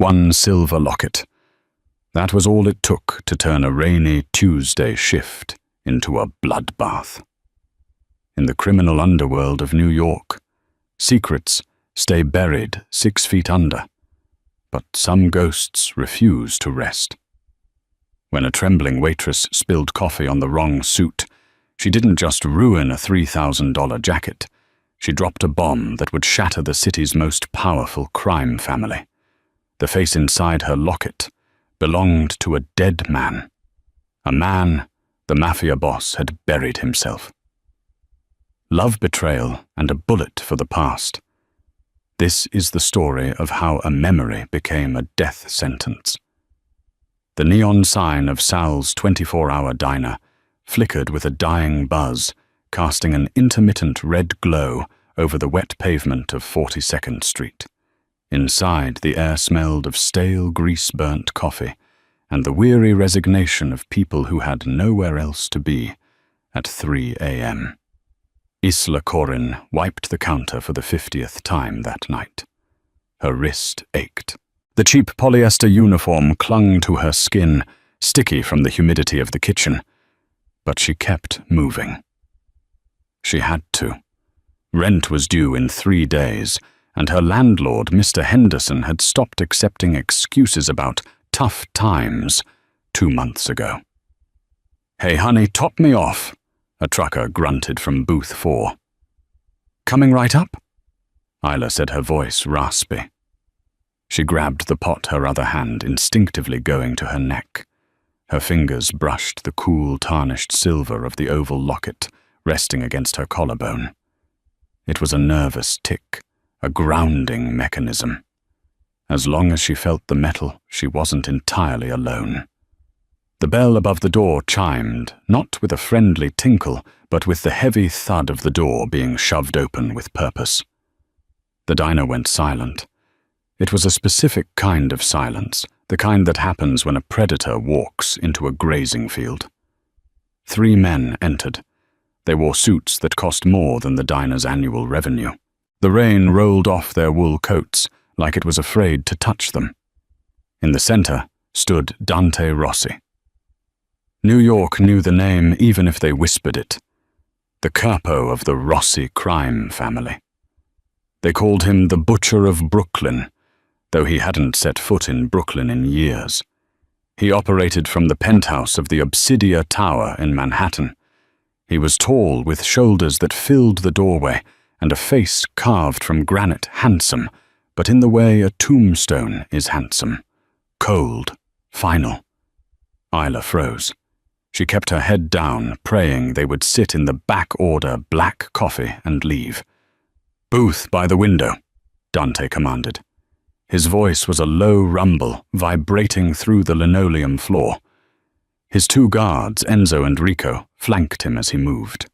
One silver locket. That was all it took to turn a rainy Tuesday shift into a bloodbath. In the criminal underworld of New York, secrets stay buried 6 feet under, but some ghosts refuse to rest. When a trembling waitress spilled coffee on the wrong suit, she didn't just ruin a $3,000 jacket, she dropped a bomb that would shatter the city's most powerful crime family. The face inside her locket belonged to a dead man. A man the Mafia boss had buried himself. Love betrayal and a bullet for the past. This is the story of how a memory became a death sentence. The neon sign of Sal's 24-hour diner flickered with a dying buzz, casting an intermittent red glow over the wet pavement of 42nd Street. Inside, the air smelled of stale, grease-burnt coffee and the weary resignation of people who had nowhere else to be at 3 a.m. Isla Corin wiped the counter for the 50th time that night. Her wrist ached. The cheap polyester uniform clung to her skin, sticky from the humidity of the kitchen, but she kept moving. She had to. Rent was due in 3 days, and her landlord, Mr. Henderson, had stopped accepting excuses about tough times 2 months ago. "Hey honey, top me off," a trucker grunted from booth 4. "Coming right up?" Isla said, her voice raspy. She grabbed the pot, her other hand instinctively going to her neck. Her fingers brushed the cool, tarnished silver of the oval locket resting against her collarbone. It was a nervous tick, a grounding mechanism. As long as she felt the metal, she wasn't entirely alone. The bell above the door chimed, not with a friendly tinkle, but with the heavy thud of the door being shoved open with purpose. The diner went silent. It was a specific kind of silence, the kind that happens when a predator walks into a grazing field. 3 men entered. They wore suits that cost more than the diner's annual revenue. The rain rolled off their wool coats like it was afraid to touch them. In the center stood Dante Rossi. New York knew the name even if they whispered it. The capo of the Rossi crime family. They called him the Butcher of Brooklyn, though he hadn't set foot in Brooklyn in years. He operated from the penthouse of the Obsidia Tower in Manhattan. He was tall, with shoulders that filled the doorway, and a face carved from granite, handsome, but in the way a tombstone is handsome. Cold, final. Isla froze. She kept her head down, praying they would sit in the back order black coffee and leave. "Booth by the window," Dante commanded. His voice was a low rumble, vibrating through the linoleum floor. His 2 guards, Enzo and Rico, flanked him as he moved.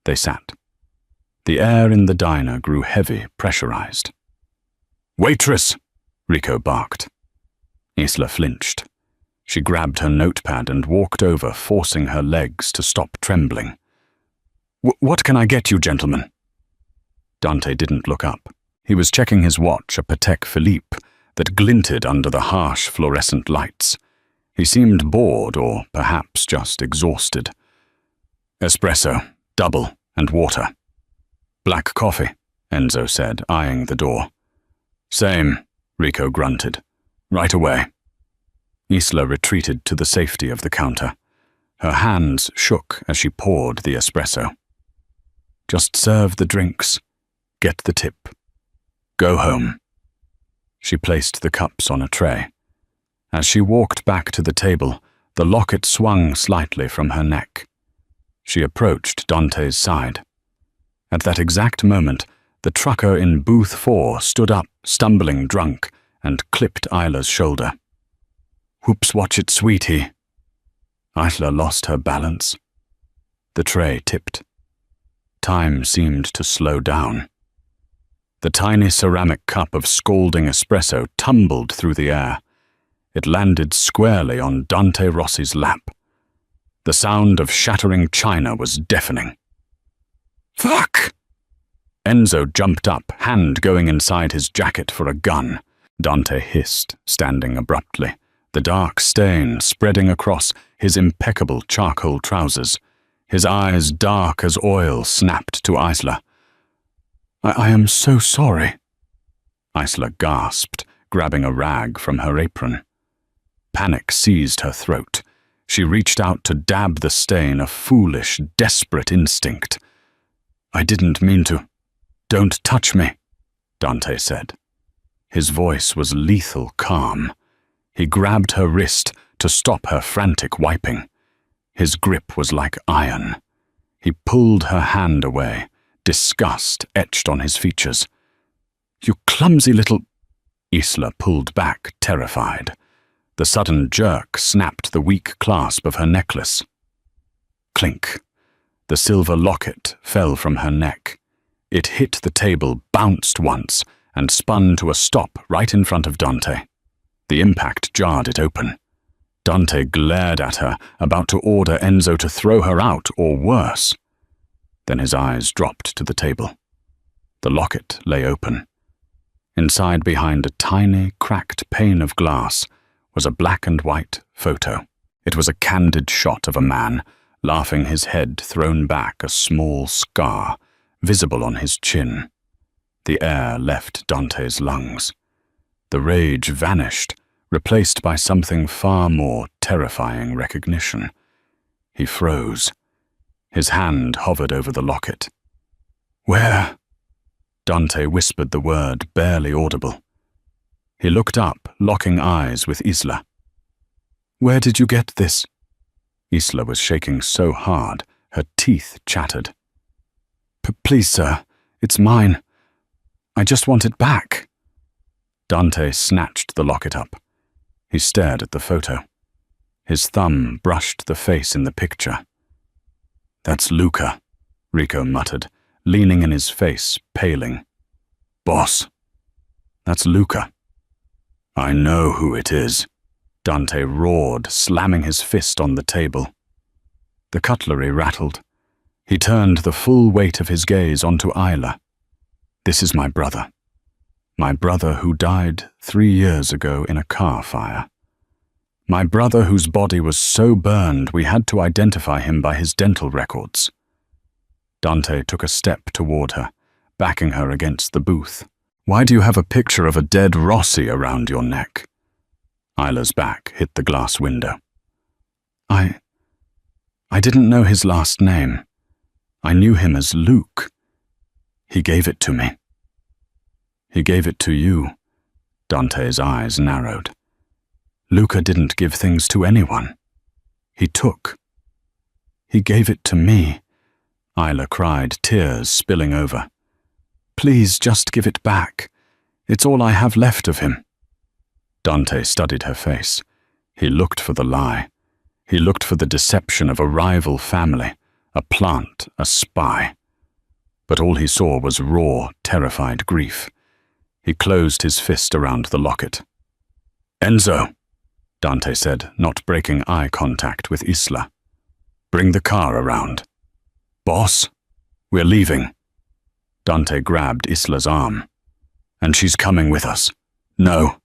They sat. The air in the diner grew heavy, pressurized. "Waitress!" Rico barked. Isla flinched. She grabbed her notepad and walked over, forcing her legs to stop trembling. What can I get you, gentlemen?" Dante didn't look up. He was checking his watch, a Patek Philippe, that glinted under the harsh fluorescent lights. He seemed bored or perhaps just exhausted. "Espresso, double, and water." "Black coffee," Enzo said, eyeing the door. "Same," Rico grunted. "Right away." Isla retreated to the safety of the counter. Her hands shook as she poured the espresso. "Just serve the drinks. Get the tip. Go home." She placed the cups on a tray. As she walked back to the table, the locket swung slightly from her neck. She approached Dante's side. At that exact moment, the trucker in booth 4 stood up, stumbling drunk, and clipped Isla's shoulder. "Whoops, watch it, sweetie." Isla lost her balance. The tray tipped. Time seemed to slow down. The tiny ceramic cup of scalding espresso tumbled through the air. It landed squarely on Dante Rossi's lap. The sound of shattering china was deafening. "Fuck!" Enzo jumped up, hand going inside his jacket for a gun. Dante hissed, standing abruptly, the dark stain spreading across his impeccable charcoal trousers. His eyes, dark as oil, snapped to Isla. I am so sorry. Isla gasped, grabbing a rag from her apron. Panic seized her throat. She reached out to dab the stain, a foolish, desperate instinct. I didn't mean to. Don't touch me, Dante said. His voice was lethal calm. He grabbed her wrist to stop her frantic wiping. His grip was like iron. He pulled her hand away, disgust etched on his features. You clumsy little... Isla pulled back, terrified. The sudden jerk snapped the weak clasp of her necklace. Clink. The silver locket fell from her neck. It hit the table, bounced once, and spun to a stop right in front of Dante. The impact jarred it open. Dante glared at her, about to order Enzo to throw her out, or worse. Then his eyes dropped to the table. The locket lay open. Inside, behind a tiny, cracked pane of glass, was a black and white photo. It was a candid shot of a man, laughing, his head thrown back, a small scar, visible on his chin. The air left Dante's lungs. The rage vanished, replaced by something far more terrifying recognition. He froze. His hand hovered over the locket. Where? Dante whispered the word, barely audible. He looked up, locking eyes with Isla. Where did you get this? Isla was shaking so hard, her teeth chattered. Please, sir, it's mine. I just want it back. Dante snatched the locket up. He stared at the photo. His thumb brushed the face in the picture. That's Luca, Rico muttered, leaning in his face, paling. Boss, that's Luca. I know who it is, Dante roared, slamming his fist on the table. The cutlery rattled. He turned the full weight of his gaze onto Isla. This is my brother. My brother who died 3 years ago in a car fire. My brother whose body was so burned we had to identify him by his dental records. Dante took a step toward her, backing her against the booth. Why do you have a picture of a dead Rossi around your neck? Isla's back hit the glass window. I didn't know his last name. I knew him as Luke. He gave it to me. He gave it to you. Dante's eyes narrowed. Luca didn't give things to anyone. He took. He gave it to me, Isla cried, tears spilling over. Please just give it back. It's all I have left of him. Dante studied her face. He looked for the lie. He looked for the deception of a rival family, a plant, a spy. But all he saw was raw, terrified grief. He closed his fist around the locket. Enzo, Dante said, not breaking eye contact with Isla. Bring the car around. Boss, we're leaving. Dante grabbed Isla's arm. And she's coming with us. No.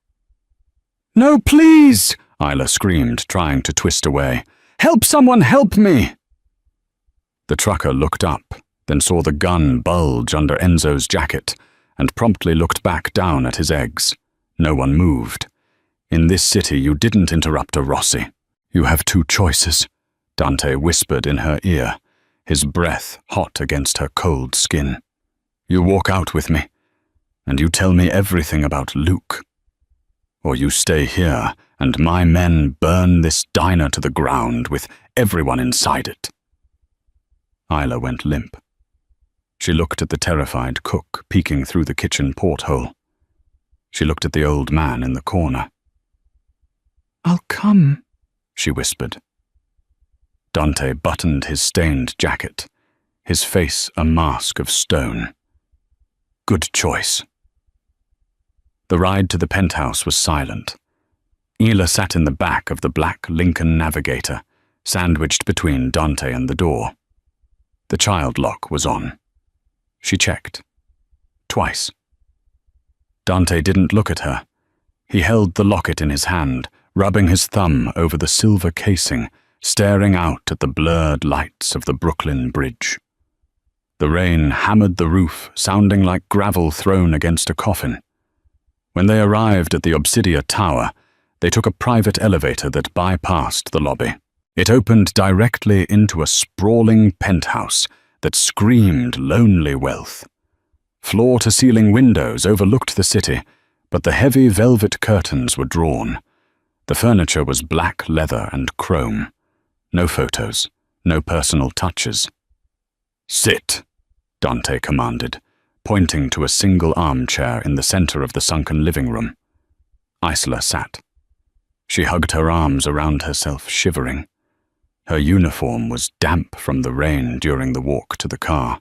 No, please, Isla screamed, trying to twist away. Help someone, help me! The trucker looked up, then saw the gun bulge under Enzo's jacket, and promptly looked back down at his eggs. No one moved. In this city, you didn't interrupt a Rossi. You have 2 choices, Dante whispered in her ear, his breath hot against her cold skin. You walk out with me, and you tell me everything about Luke. Or you stay here, and my men burn this diner to the ground with everyone inside it. Isla went limp. She looked at the terrified cook peeking through the kitchen porthole. She looked at the old man in the corner. I'll come, she whispered. Dante buttoned his stained jacket, his face a mask of stone. Good choice. The ride to the penthouse was silent. Isla sat in the back of the black Lincoln Navigator, sandwiched between Dante and the door. The child lock was on. She checked. Twice. Dante didn't look at her. He held the locket in his hand, rubbing his thumb over the silver casing, staring out at the blurred lights of the Brooklyn Bridge. The rain hammered the roof, sounding like gravel thrown against a coffin. When they arrived at the Obsidia Tower, they took a private elevator that bypassed the lobby. It opened directly into a sprawling penthouse that screamed lonely wealth. Floor-to-ceiling windows overlooked the city, but the heavy velvet curtains were drawn. The furniture was black leather and chrome. No photos, no personal touches. "Sit," Dante commanded, pointing to a single armchair in the center of the sunken living room. Isla sat. She hugged her arms around herself, shivering. Her uniform was damp from the rain during the walk to the car.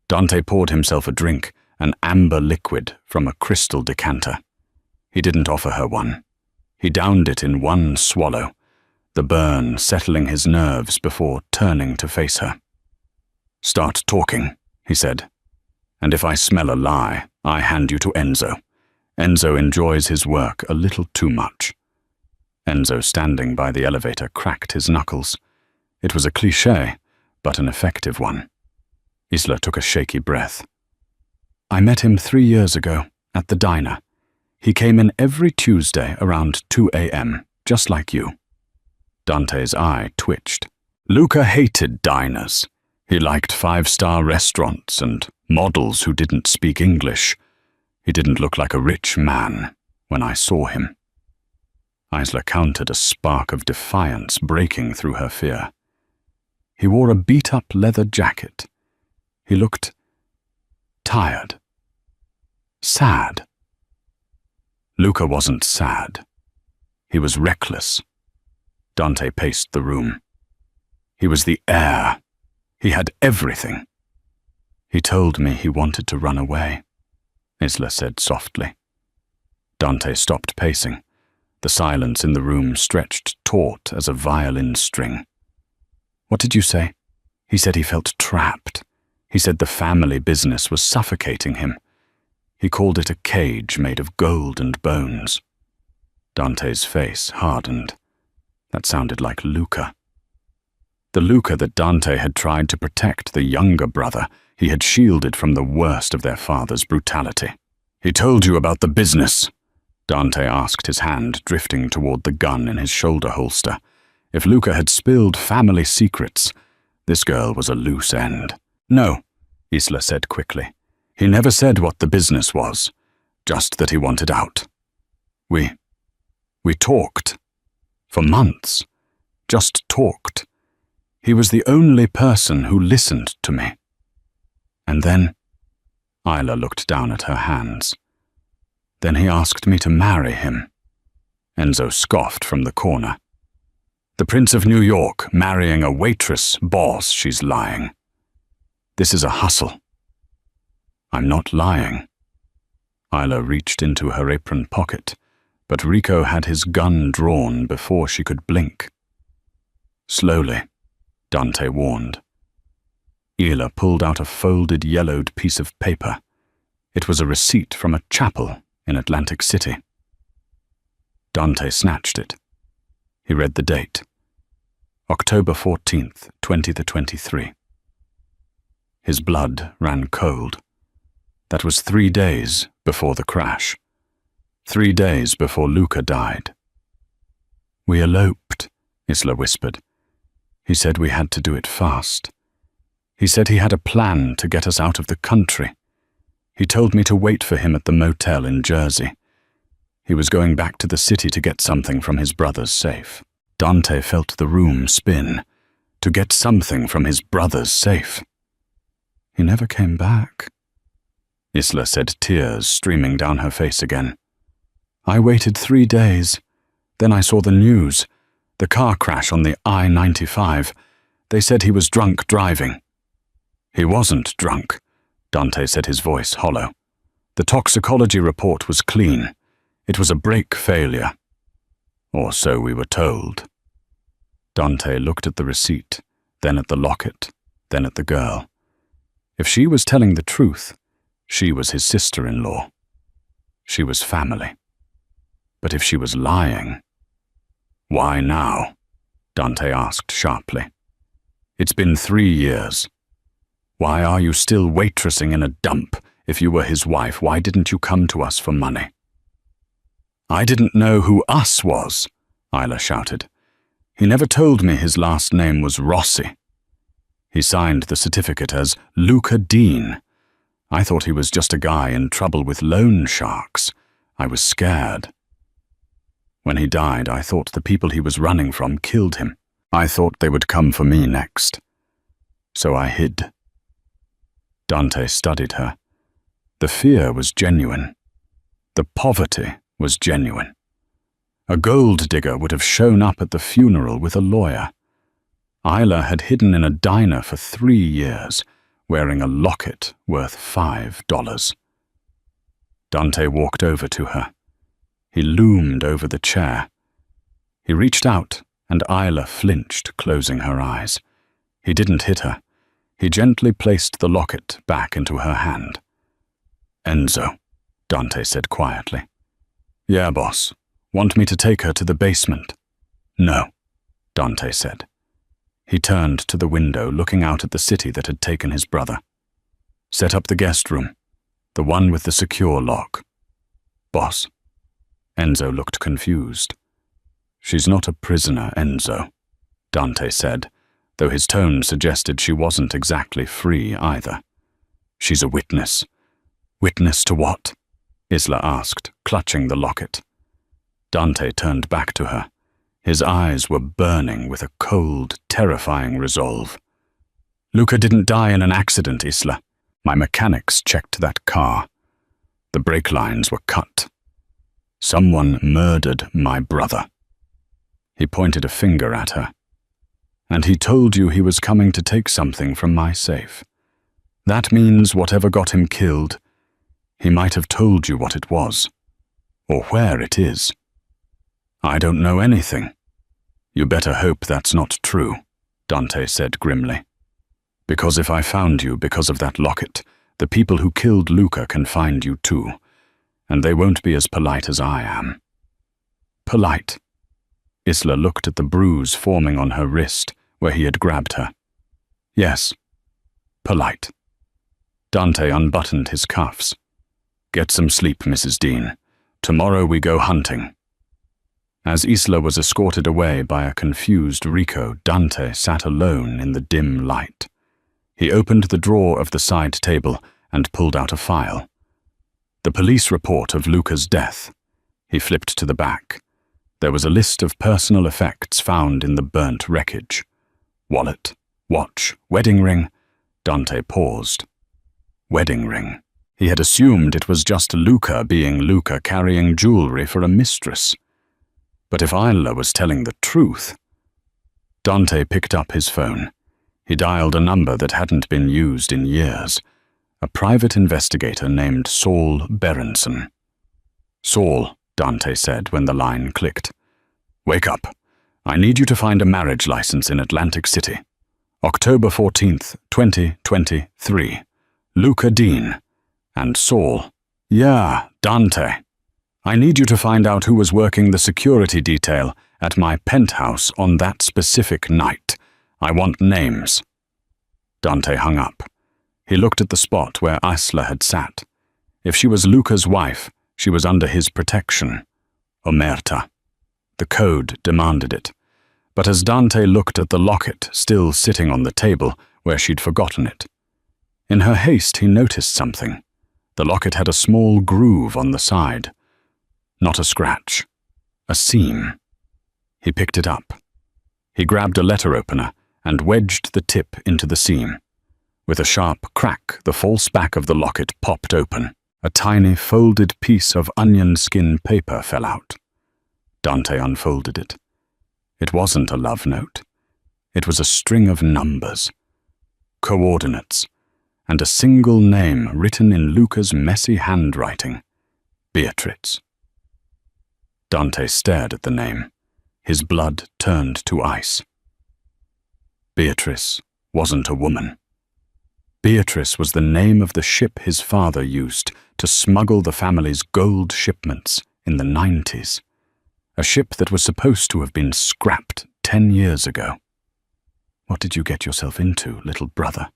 Dante poured himself a drink, an amber liquid from a crystal decanter. He didn't offer her one. He downed it in one swallow, the burn settling his nerves before turning to face her. "Start talking," he said. "And if I smell a lie, I hand you to Enzo. Enzo enjoys his work a little too much." Enzo, standing by the elevator, cracked his knuckles. It was a cliché, but an effective one. Isla took a shaky breath. "I met him 3 years ago, at the diner. He came in every Tuesday around 2 a.m., just like you." Dante's eye twitched. Luca hated diners. He liked 5-star restaurants and models who didn't speak English. He didn't look like a rich man when I saw him. Isla countered, a spark of defiance breaking through her fear. He wore a beat-up leather jacket. He looked tired. Sad. Luca wasn't sad. He was reckless. Dante paced the room. He was the heir. He had everything. "He told me he wanted to run away," Isla said softly. Dante stopped pacing. The silence in the room stretched taut as a violin string. "What did you say?" "He said he felt trapped. He said the family business was suffocating him. He called it a cage made of gold and bones." Dante's face hardened. That sounded like Luca. The Luca that Dante had tried to protect the younger brother he had shielded from the worst of their father's brutality. "He told you about the business?" Dante asked, his hand drifting toward the gun in his shoulder holster. If Luca had spilled family secrets, this girl was a loose end. "No," Isla said quickly. "He never said what the business was, just that he wanted out. We talked. For months. Just talked. He was the only person who listened to me. And then," Isla looked down at her hands, "then he asked me to marry him." Enzo scoffed from the corner. "The Prince of New York marrying a waitress boss, she's lying. This is a hustle." "I'm not lying." Isla reached into her apron pocket, but Rico had his gun drawn before she could blink. "Slowly," Dante warned. Isla pulled out a folded, yellowed piece of paper. It was a receipt from a chapel in Atlantic City. Dante snatched it. He read the date. October 14th, 2023. His blood ran cold. That was 3 days before the crash. 3 days before Luca died. "We eloped," Isla whispered. "He said we had to do it fast. He said he had a plan to get us out of the country. He told me to wait for him at the motel in Jersey. He was going back to the city to get something from his brother's safe." Dante felt the room spin. To get something from his brother's safe. "He never came back," Isla said, tears streaming down her face again. "I waited 3 days. Then I saw the news. The car crash on the I-95. They said he was drunk driving." "He wasn't drunk," Dante said, his voice hollow. "The toxicology report was clean. It was a brake failure. Or so we were told." Dante looked at the receipt, then at the locket, then at the girl. If she was telling the truth, she was his sister-in-law. She was family. But if she was lying... "Why now?" Dante asked sharply. "It's been 3 years. Why are you still waitressing in a dump? If you were his wife, why didn't you come to us for money?" "I didn't know who us was," Isla shouted. "He never told me his last name was Rossi. He signed the certificate as Luca Dean. I thought he was just a guy in trouble with loan sharks. I was scared. When he died, I thought the people he was running from killed him. I thought they would come for me next. So I hid." Dante studied her. The fear was genuine. The poverty was genuine. A gold digger would have shown up at the funeral with a lawyer. Isla had hidden in a diner for 3 years, wearing a locket worth $5. Dante walked over to her. He loomed over the chair. He reached out, and Isla flinched, closing her eyes. He didn't hit her. He gently placed the locket back into her hand. "Enzo," Dante said quietly. "Yeah, boss. Want me to take her to the basement?" "No," Dante said. He turned to the window, looking out at the city that had taken his brother. "Set up the guest room, the one with the secure lock." "Boss." Enzo looked confused. "She's not a prisoner, Enzo," Dante said, though his tone suggested she wasn't exactly free either. "She's a witness." "Witness to what?" Isla asked, clutching the locket. Dante turned back to her. His eyes were burning with a cold, terrifying resolve. "Luca didn't die in an accident, Isla. My mechanics checked that car. The brake lines were cut. Someone murdered my brother." He pointed a finger at her. "And he told you he was coming to take something from my safe. That means whatever got him killed, he might have told you what it was, or where it is." "I don't know anything." "You better hope that's not true," Dante said grimly. "Because if I found you because of that locket, the people who killed Luca can find you too, and they won't be as polite as I am." "Polite?" Isla looked at the bruise forming on her wrist where he had grabbed her. "Yes, polite." Dante unbuttoned his cuffs. "Get some sleep, Mrs. Dean. Tomorrow we go hunting." As Isla was escorted away by a confused Rico, Dante sat alone in the dim light. He opened the drawer of the side table and pulled out a file. The police report of Luca's death. He flipped to the back. There was a list of personal effects found in the burnt wreckage. Wallet, watch, wedding ring. Dante paused. Wedding ring. He had assumed it was just Luca being Luca carrying jewelry for a mistress. But if Isla was telling the truth... Dante picked up his phone. He dialed a number that hadn't been used in years. A private investigator named Saul Berenson. "Saul," Dante said when the line clicked. "Wake up. I need you to find a marriage license in Atlantic City. October 14th, 2023. Luca Dean." And Saul. "Yeah, Dante. I need you to find out who was working the security detail at my penthouse on that specific night. I want names." Dante hung up. He looked at the spot where Isla had sat. If she was Luca's wife, she was under his protection. Omerta. The code demanded it. But as Dante looked at the locket still sitting on the table where she'd forgotten it, in her haste he noticed something. The locket had a small groove on the side. Not a scratch. A seam. He picked it up. He grabbed a letter opener and wedged the tip into the seam. With a sharp crack, the false back of the locket popped open. A tiny folded piece of onion skin paper fell out. Dante unfolded it. It wasn't a love note. It was a string of numbers, coordinates, and a single name written in Luca's messy handwriting. Beatrice. Dante stared at the name. His blood turned to ice. Beatrice wasn't a woman. Beatrice was the name of the ship his father used to smuggle the family's gold shipments in the 90s. a ship that was supposed to have been scrapped 10 years ago. "What did you get yourself into, little brother?"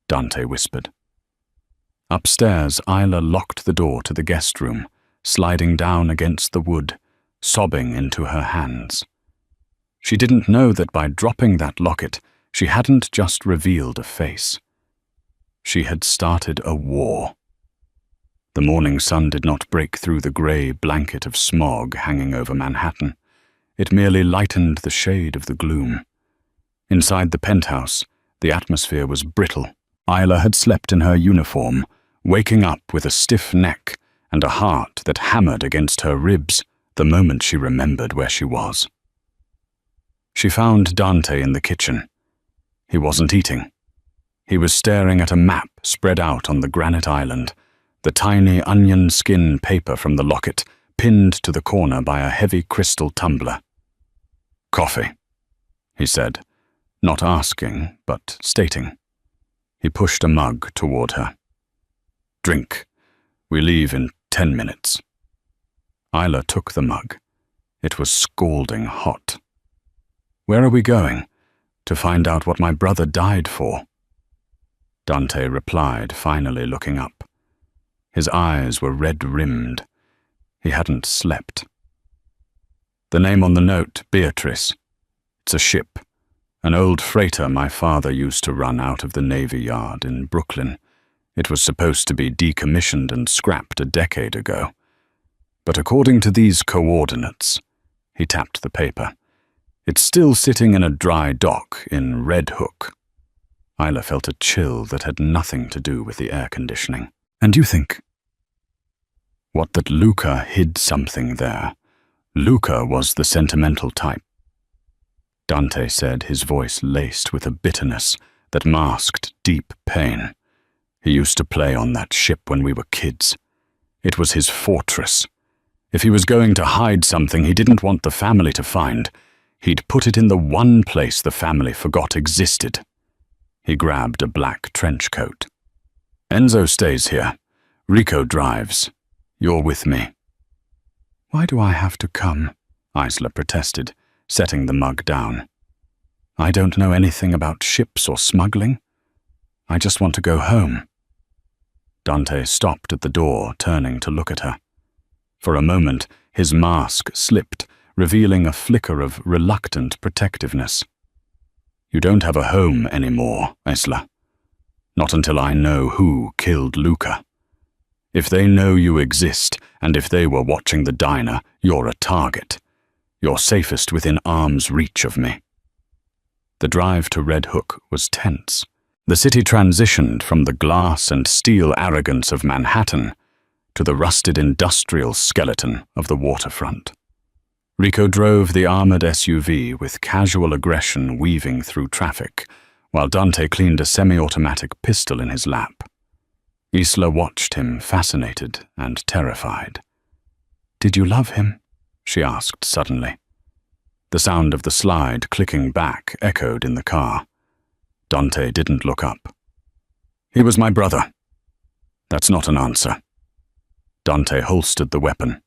Dante whispered. Upstairs, Isla locked the door to the guest room, sliding down against the wood, sobbing into her hands. She didn't know that by dropping that locket, she hadn't just revealed a face. She had started a war. The morning sun did not break through the grey blanket of smog hanging over Manhattan. It merely lightened the shade of the gloom. Inside the penthouse, the atmosphere was brittle. Isla had slept in her uniform, waking up with a stiff neck and a heart that hammered against her ribs the moment she remembered where she was. She found Dante in the kitchen. He wasn't eating. He was staring at a map spread out on the granite island, the tiny onion skin paper from the locket pinned to the corner by a heavy crystal tumbler. "Coffee," he said, not asking, but stating. He pushed a mug toward her. "Drink. We leave in 10 minutes. Isla took the mug. It was scalding hot. "Where are we going? To find out what my brother died for?" Dante replied, finally looking up. His eyes were red-rimmed. He hadn't slept. "The name on the note, Beatrice. It's a ship. An old freighter my father used to run out of the Navy Yard in Brooklyn. It was supposed to be decommissioned and scrapped a decade ago. But according to these coordinates," he tapped the paper, "it's still sitting in a dry dock in Red Hook." Isla felt a chill that had nothing to do with the air conditioning. "And you think?" "What, that Luca hid something there. Luca was the sentimental type," Dante said, his voice laced with a bitterness that masked deep pain. "He used to play on that ship when we were kids. It was his fortress. If he was going to hide something he didn't want the family to find, he'd put it in the one place the family forgot existed." He grabbed a black trench coat. "Enzo stays here. Rico drives. You're with me." "Why do I have to come?" Isla protested, setting the mug down. "I don't know anything about ships or smuggling. I just want to go home." Dante stopped at the door, turning to look at her. For a moment, his mask slipped, revealing a flicker of reluctant protectiveness. "You don't have a home anymore, Isla. Not until I know who killed Luca. If they know you exist, and if they were watching the diner, you're a target. You're safest within arm's reach of me." The drive to Red Hook was tense. The city transitioned from the glass and steel arrogance of Manhattan to the rusted industrial skeleton of the waterfront. Rico drove the armored SUV with casual aggression weaving through traffic, while Dante cleaned a semi-automatic pistol in his lap. Isla watched him, fascinated and terrified. "Did you love him?" she asked suddenly. The sound of the slide clicking back echoed in the car. Dante didn't look up. "He was my brother." "That's not an answer." Dante holstered the weapon.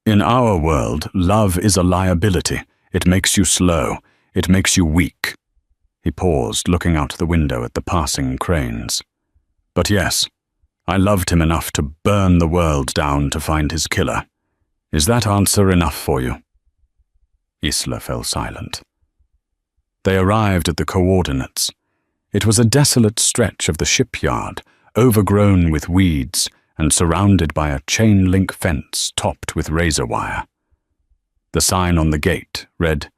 "In our world, love is a liability. It makes you slow. It makes you weak." He paused, looking out the window at the passing cranes. "But yes, I loved him enough to burn the world down to find his killer. Is that answer enough for you?" Isla fell silent. They arrived at the coordinates. It was a desolate stretch of the shipyard, overgrown with weeds and surrounded by a chain-link fence topped with razor wire. The sign on the gate read,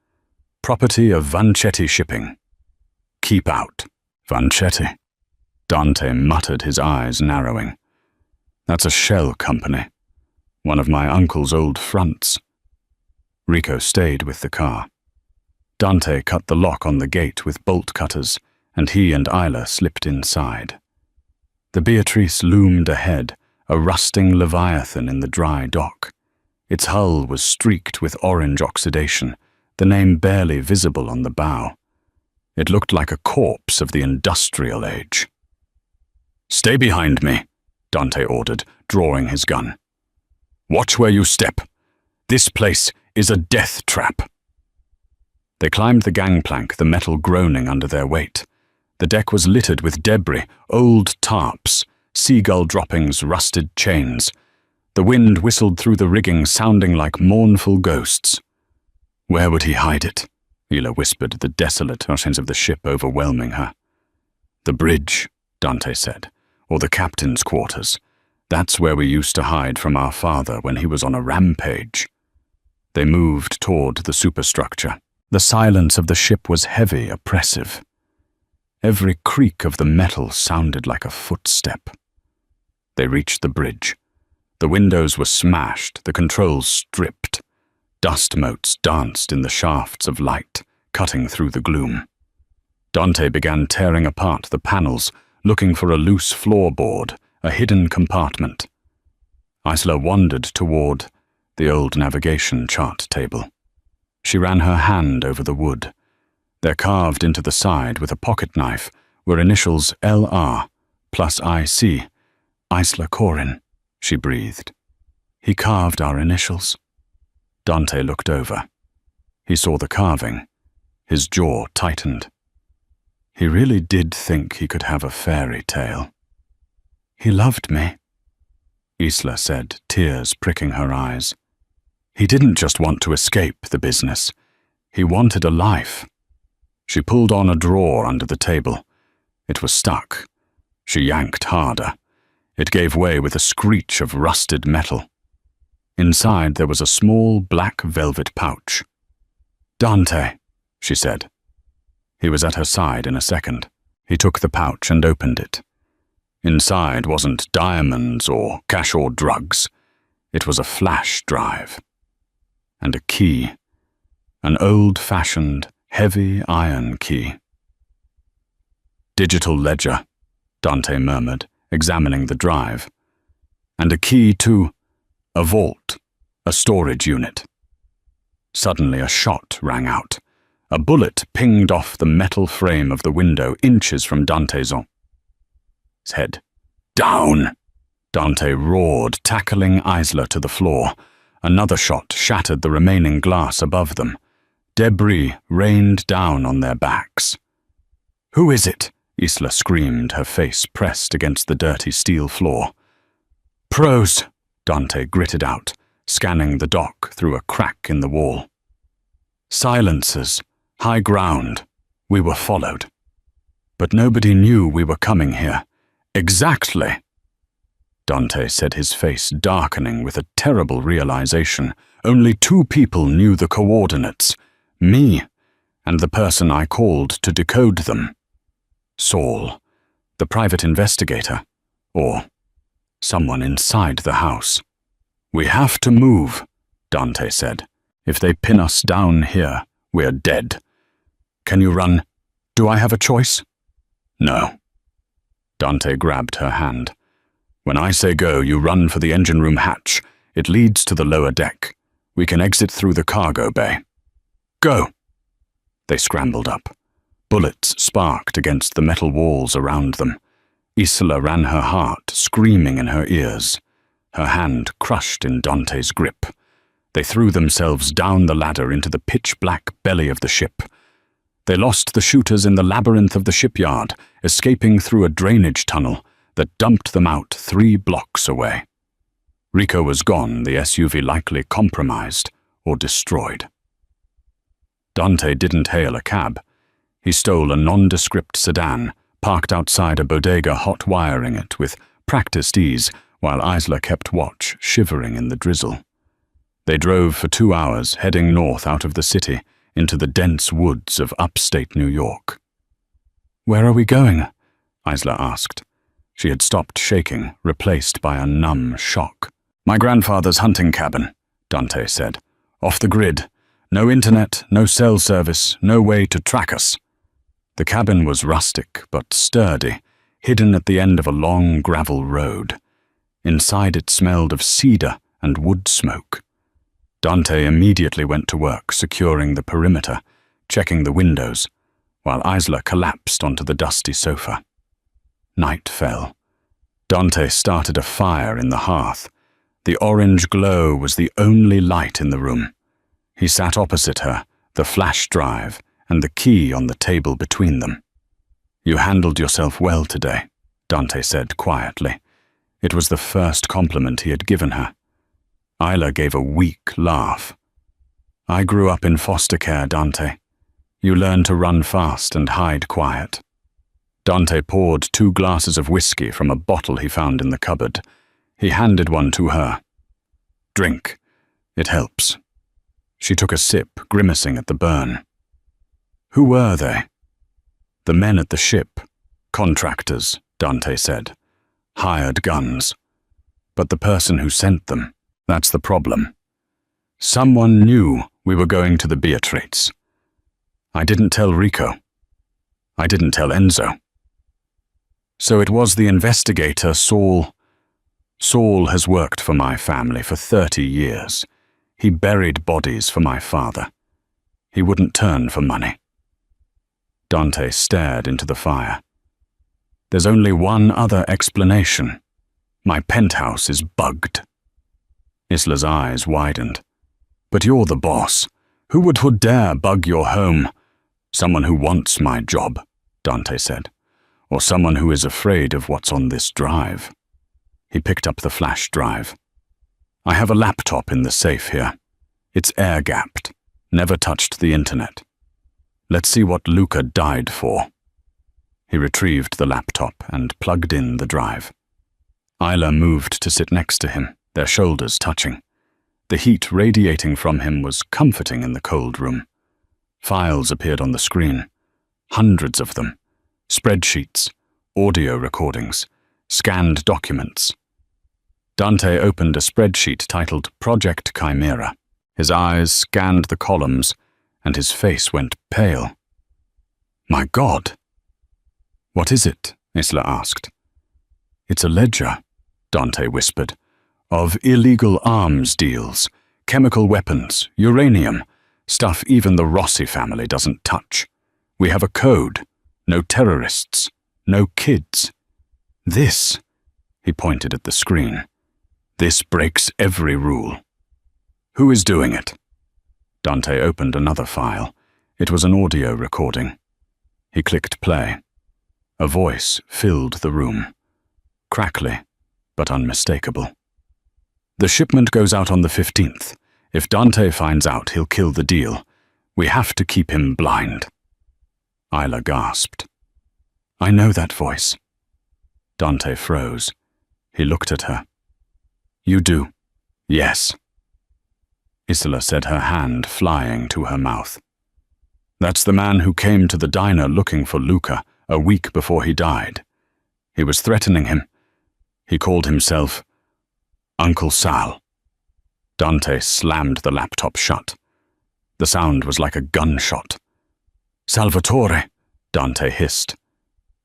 "Property of Vanchetti Shipping. Keep out." "Vanchetti?" Dante muttered, his eyes narrowing. "That's a shell company. One of my uncle's old fronts." Rico stayed with the car. Dante cut the lock on the gate with bolt cutters, and he and Isla slipped inside. The Beatrice loomed ahead, a rusting leviathan in the dry dock. Its hull was streaked with orange oxidation, the name barely visible on the bow. It looked like a corpse of the industrial age. "Stay behind me," Dante ordered, drawing his gun. "Watch where you step. This place is a death trap." They climbed the gangplank, the metal groaning under their weight. The deck was littered with debris, old tarps, seagull droppings, rusted chains. The wind whistled through the rigging, sounding like mournful ghosts. "Where would he hide it?" Ela whispered, the desolate oceans of the ship overwhelming her. "The bridge," Dante said, "or the captain's quarters. That's where we used to hide from our father when he was on a rampage." They moved toward the superstructure. The silence of the ship was heavy, oppressive. Every creak of the metal sounded like a footstep. They reached the bridge. The windows were smashed, the controls stripped. Dust motes danced in the shafts of light, cutting through the gloom. Dante began tearing apart the panels, looking for a loose floorboard, a hidden compartment. Isla wandered toward the old navigation chart table. She ran her hand over the wood. There, carved into the side with a pocket knife, were initials LR plus IC. "Isla Corin," she breathed. "He carved our initials." Dante looked over. He saw the carving. His jaw tightened. He really did think he could have a fairy tale. "He loved me," Isla said, tears pricking her eyes. "He didn't just want to escape the business. He wanted a life." She pulled on a drawer under the table. It was stuck. She yanked harder. It gave way with a screech of rusted metal. Inside there was a small black velvet pouch. "Dante," she said. He was at her side in a second. He took the pouch and opened it. Inside wasn't diamonds or cash or drugs. It was a flash drive. And a key. An old-fashioned, heavy iron key. "Digital ledger," Dante murmured, examining the drive. "And a key to a vault, a storage unit." Suddenly a shot rang out. A bullet pinged off the metal frame of the window inches from Dante's head. "Down!" Dante roared, tackling Isla to the floor. Another shot shattered the remaining glass above them. Debris rained down on their backs. "Who is it?" Isla screamed, her face pressed against the dirty steel floor. "Pros," Dante gritted out, scanning the dock through a crack in the wall. "Silencers, high ground. We were followed. But nobody knew we were coming here. Exactly." Dante said, his face darkening with a terrible realization. Only 2 people knew the coordinates. Me, and the person I called to decode them. Saul, the private investigator, or someone inside the house. "We have to move," Dante said. "If they pin us down here, we're dead. Can you run? Do I have a choice?" "No." Dante grabbed her hand. "When I say go, you run for the engine room hatch. It leads to the lower deck. We can exit through the cargo bay. Go!" They scrambled up. Bullets sparked against the metal walls around them. Isla ran her heart, screaming in her ears. Her hand crushed in Dante's grip. They threw themselves down the ladder into the pitch-black belly of the ship. They lost the shooters in the labyrinth of the shipyard, escaping through a drainage tunnel that dumped them out 3 blocks away. Rico was gone, the SUV likely compromised or destroyed. Dante didn't hail a cab. He stole a nondescript sedan, parked outside a bodega, hot wiring it with practiced ease, while Isla kept watch, shivering in the drizzle. They drove for 2 hours, heading north out of the city, into the dense woods of upstate New York. "Where are we going?" Isla asked. She had stopped shaking, replaced by a numb shock. "My grandfather's hunting cabin," Dante said. "Off the grid. No internet, no cell service, no way to track us." The cabin was rustic but sturdy, hidden at the end of a long gravel road. Inside it smelled of cedar and wood smoke. Dante immediately went to work securing the perimeter, checking the windows, while Isla collapsed onto the dusty sofa. Night fell. Dante started a fire in the hearth. The orange glow was the only light in the room. He sat opposite her, the flash drive and the key on the table between them. "You handled yourself well today," Dante said quietly. It was the first compliment he had given her. Isla gave a weak laugh. "I grew up in foster care, Dante. You learn to run fast and hide quiet." Dante poured 2 glasses of whiskey from a bottle he found in the cupboard. He handed one to her. "Drink. It helps." She took a sip, grimacing at the burn. "Who were they?" "The men at the ship. Contractors," Dante said. "Hired guns. But the person who sent them, that's the problem. Someone knew we were going to the Beatrice. I didn't tell Rico. I didn't tell Enzo. So it was the investigator, Saul. Saul has worked for my family for 30 years. He buried bodies for my father. He wouldn't turn for money." Dante stared into the fire. "There's only one other explanation. My penthouse is bugged." Isla's eyes widened. "But you're the boss. Who would dare bug your home?" "Someone who wants my job," Dante said. "Or someone who is afraid of what's on this drive." He picked up the flash drive. "I have a laptop in the safe here. It's air-gapped, never touched the internet. Let's see what Luca died for." He retrieved the laptop and plugged in the drive. Isla moved to sit next to him, their shoulders touching. The heat radiating from him was comforting in the cold room. Files appeared on the screen. Hundreds of them. Spreadsheets, audio recordings, scanned documents. Dante opened a spreadsheet titled Project Chimera. His eyes scanned the columns, and his face went pale. "My God!" "What is it?" Isla asked. "It's a ledger," Dante whispered, "of illegal arms deals, chemical weapons, uranium, stuff even the Rossi family doesn't touch. We have a code. No terrorists. No kids. This," he pointed at the screen, "this breaks every rule." "Who is doing it?" Dante opened another file. It was an audio recording. He clicked play. A voice filled the room. Crackly, but unmistakable. "The shipment goes out on the 15th. If Dante finds out, he'll kill the deal. We have to keep him blind." Isla gasped. "I know that voice." Dante froze. He looked at her. "You do?" "Yes." Isla said, her hand flying to her mouth. "That's the man who came to the diner looking for Luca a week before he died. He was threatening him. He called himself Uncle Sal." Dante slammed the laptop shut. The sound was like a gunshot. "Salvatore," Dante hissed.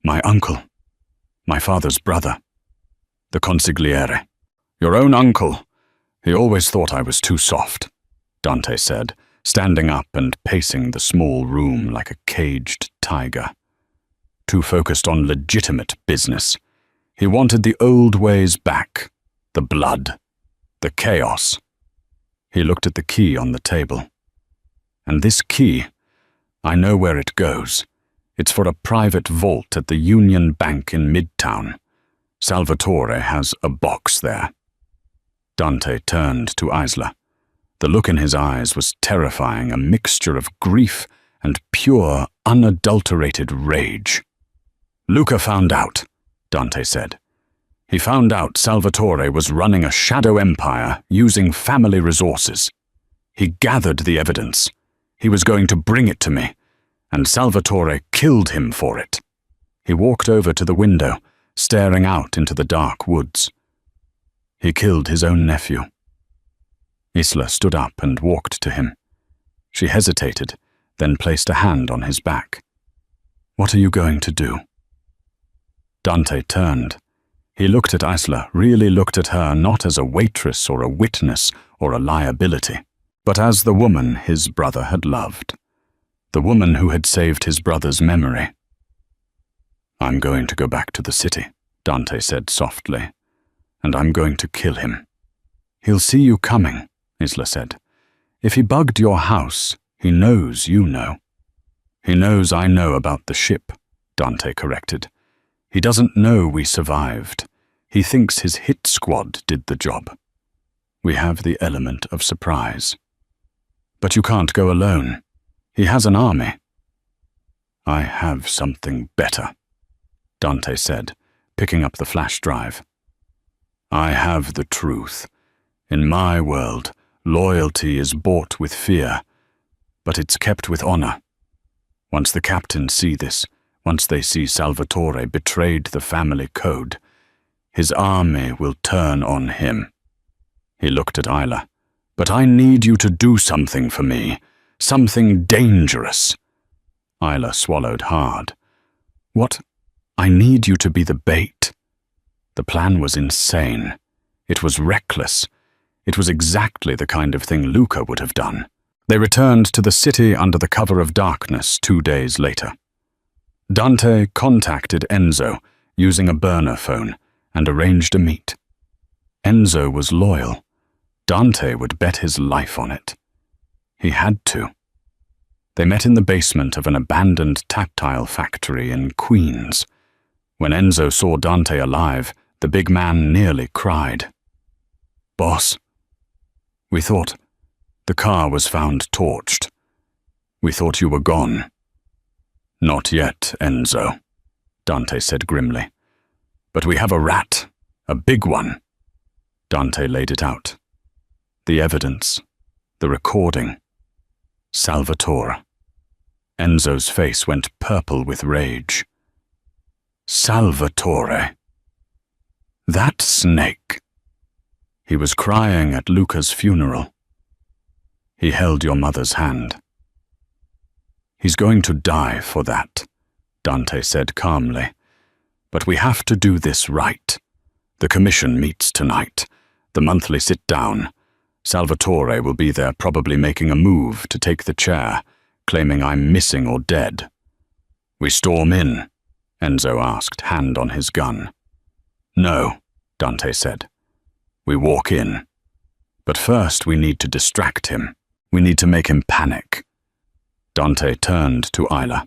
"My uncle. My father's brother. The consigliere." "Your own uncle. He always thought I was too soft," Dante said, standing up and pacing the small room like a caged tiger. "Too focused on legitimate business. He wanted the old ways back. The blood. The chaos." He looked at the key on the table. "And this key, I know where it goes. It's for a private vault at the Union Bank in Midtown. Salvatore has a box there." Dante turned to Isla. The look in his eyes was terrifying, a mixture of grief and pure, unadulterated rage. "Luca found out," Dante said. "He found out Salvatore was running a shadow empire using family resources. He gathered the evidence. He was going to bring it to me, and Salvatore killed him for it." He walked over to the window, staring out into the dark woods. "He killed his own nephew." Isla stood up and walked to him. She hesitated, then placed a hand on his back. "What are you going to do?" Dante turned. He looked at Isla, really looked at her not as a waitress or a witness or a liability, but as the woman his brother had loved, the woman who had saved his brother's memory. "I'm going to go back to the city," Dante said softly, "and I'm going to kill him." "He'll see you coming," Isla said. If he bugged your house, he knows you know. He knows I know about the ship, Dante corrected. He doesn't know we survived. He thinks his hit squad did the job. We have the element of surprise. But you can't go alone. He has an army. I have something better, Dante said, picking up the flash drive. I have the truth. In my world, loyalty is bought with fear, but it's kept with honor. Once the captains see this, once they see Salvatore betrayed the family code, his army will turn on him. He looked at Isla. But I need you to do something for me, something dangerous. Isla swallowed hard. What? I need you to be the bait. The plan was insane. It was reckless. It was exactly the kind of thing Luca would have done. They returned to the city under the cover of darkness 2 days later. Dante contacted Enzo using a burner phone and arranged a meet. Enzo was loyal. Dante would bet his life on it. He had to. They met in the basement of an abandoned tactile factory in Queens. When Enzo saw Dante alive, the big man nearly cried. Boss, we thought the car was found torched. We thought you were gone. Not yet, Enzo, Dante said grimly. But we have a rat, a big one. Dante laid it out. The evidence, the recording. Salvatore. Enzo's face went purple with rage. Salvatore. That snake. He was crying at Luca's funeral. He held your mother's hand. He's going to die for that, Dante said calmly. But we have to do this right. The commission meets tonight. The monthly sit-down. Salvatore will be there, probably making a move to take the chair, claiming I'm missing or dead. We storm in, Enzo asked, hand on his gun. No, Dante said. We walk in. But first we need to distract him. We need to make him panic. Dante turned to Isla.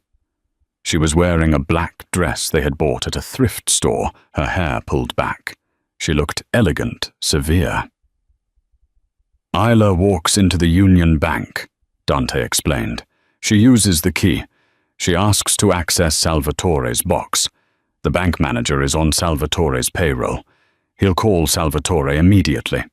She was wearing a black dress they had bought at a thrift store, her hair pulled back. She looked elegant, severe. Isla walks into the Union Bank, Dante explained. She uses the key. She asks to access Salvatore's box. The bank manager is on Salvatore's payroll. He'll call Salvatore immediately.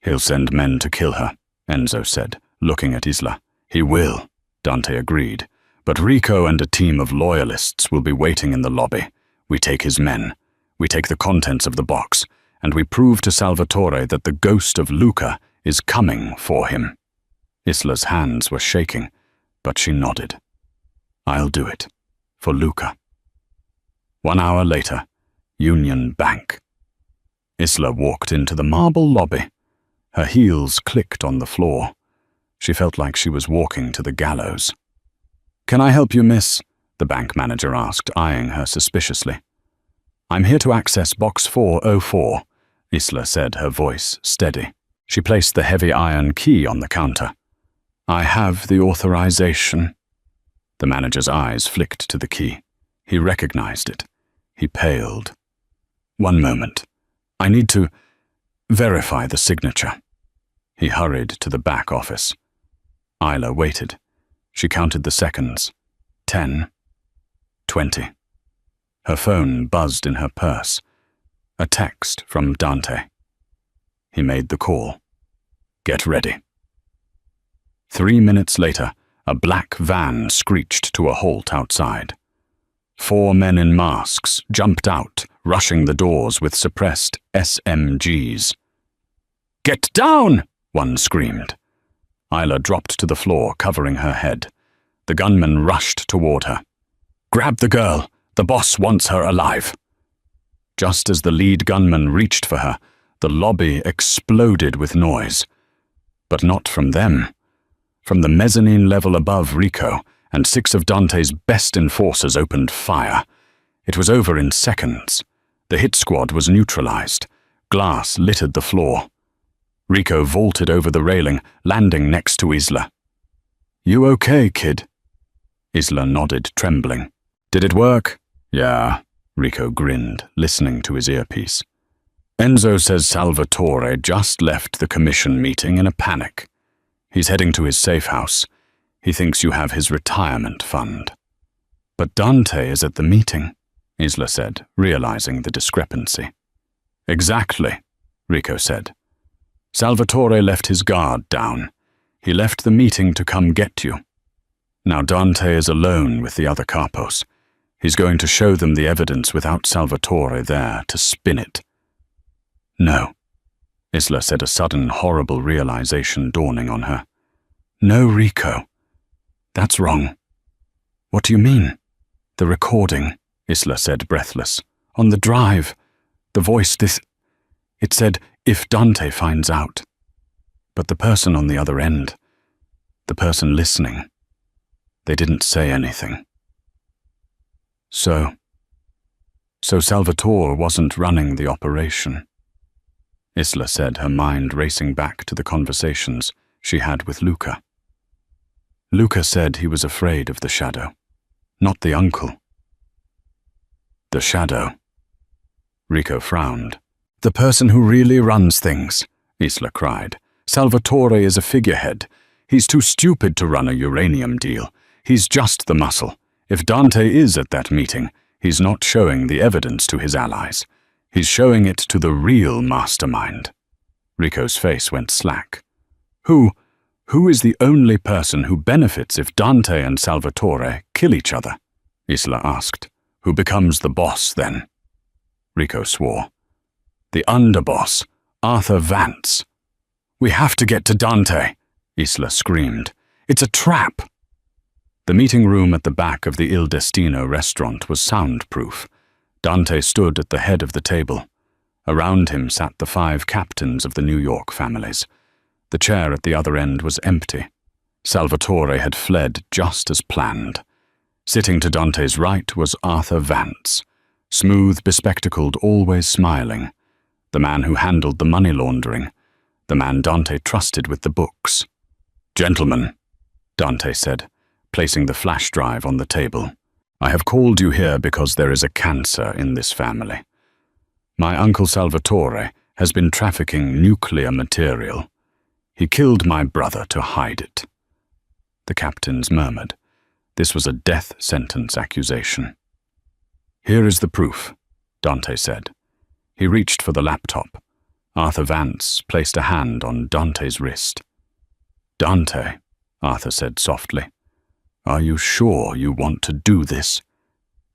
He'll send men to kill her, Enzo said, looking at Isla. He will, Dante agreed. But Rico and a team of loyalists will be waiting in the lobby. We take his men. We take the contents of the box, and we prove to Salvatore that the ghost of Luca is coming for him. Isla's hands were shaking, but she nodded. I'll do it. For Luca. 1 hour later, Union Bank. Isla walked into the marble lobby. Her heels clicked on the floor. She felt like she was walking to the gallows. Can I help you, miss? The bank manager asked, eyeing her suspiciously. I'm here to access box 404, Isla said, her voice steady. She placed the heavy iron key on the counter. I have the authorization. The manager's eyes flicked to the key. He recognized it. He paled. 1 moment. I need to verify the signature. He hurried to the back office. Isla waited. She counted the seconds. 10. 20. Her phone buzzed in her purse. A text from Dante. He made the call. Get ready. 3 minutes later, a black van screeched to a halt outside. 4 men in masks jumped out, rushing the doors with suppressed SMGs. Get down! One screamed. Isla dropped to the floor, covering her head. The gunman rushed toward her. Grab the girl. The boss wants her alive. Just as the lead gunman reached for her, the lobby exploded with noise. But not from them. From the mezzanine level above Rico, and 6 of Dante's best enforcers opened fire. It was over in seconds. The hit squad was neutralized. Glass littered the floor. Rico vaulted over the railing, landing next to Isla. "You okay, kid?" Isla nodded, trembling. "Did it work?" "Yeah," Rico grinned, listening to his earpiece. "Enzo says Salvatore just left the commission meeting in a panic. He's heading to his safe house. He thinks you have his retirement fund." "But Dante is at the meeting," Isla said, realizing the discrepancy. "Exactly," Rico said. "Salvatore left his guard down. He left the meeting to come get you. Now Dante is alone with the other capos. He's going to show them the evidence without Salvatore there to spin it." "No," Isla said, a sudden horrible realization dawning on her. "No, Rico. That's wrong." "What do you mean?" "The recording," Isla said, breathless. "On the drive. The voice, it said, if Dante finds out. But the person on the other end, the person listening, they didn't say anything." So Salvatore wasn't running the operation," Isla said, her mind racing back to the conversations she had with Luca. "Luca said he was afraid of the shadow, not the uncle." "The shadow?" Rico frowned. "The person who really runs things," Isla cried. "Salvatore is a figurehead. He's too stupid to run a uranium deal. He's just the muscle. If Dante is at that meeting, he's not showing the evidence to his allies. He's showing it to the real mastermind." Rico's face went slack. Who is the only person who benefits if Dante and Salvatore kill each other?" Isla asked. "Who becomes the boss then?" Rico swore. "The underboss, Arthur Vance." "We have to get to Dante," Isla screamed. "It's a trap." The meeting room at the back of the Il Destino restaurant was soundproof. Dante stood at the head of the table. Around him sat the 5 captains of the New York families. The chair at the other end was empty. Salvatore had fled just as planned. Sitting to Dante's right was Arthur Vance, smooth, bespectacled, always smiling. The man who handled the money laundering. The man Dante trusted with the books. "Gentlemen," Dante said, placing the flash drive on the table, "I have called you here because there is a cancer in this family. My uncle Salvatore has been trafficking nuclear material. He killed my brother to hide it." The captains murmured. This was a death sentence accusation. "Here is the proof," Dante said. He reached for the laptop. Arthur Vance placed a hand on Dante's wrist. "Dante," Arthur said softly, "are you sure you want to do this?"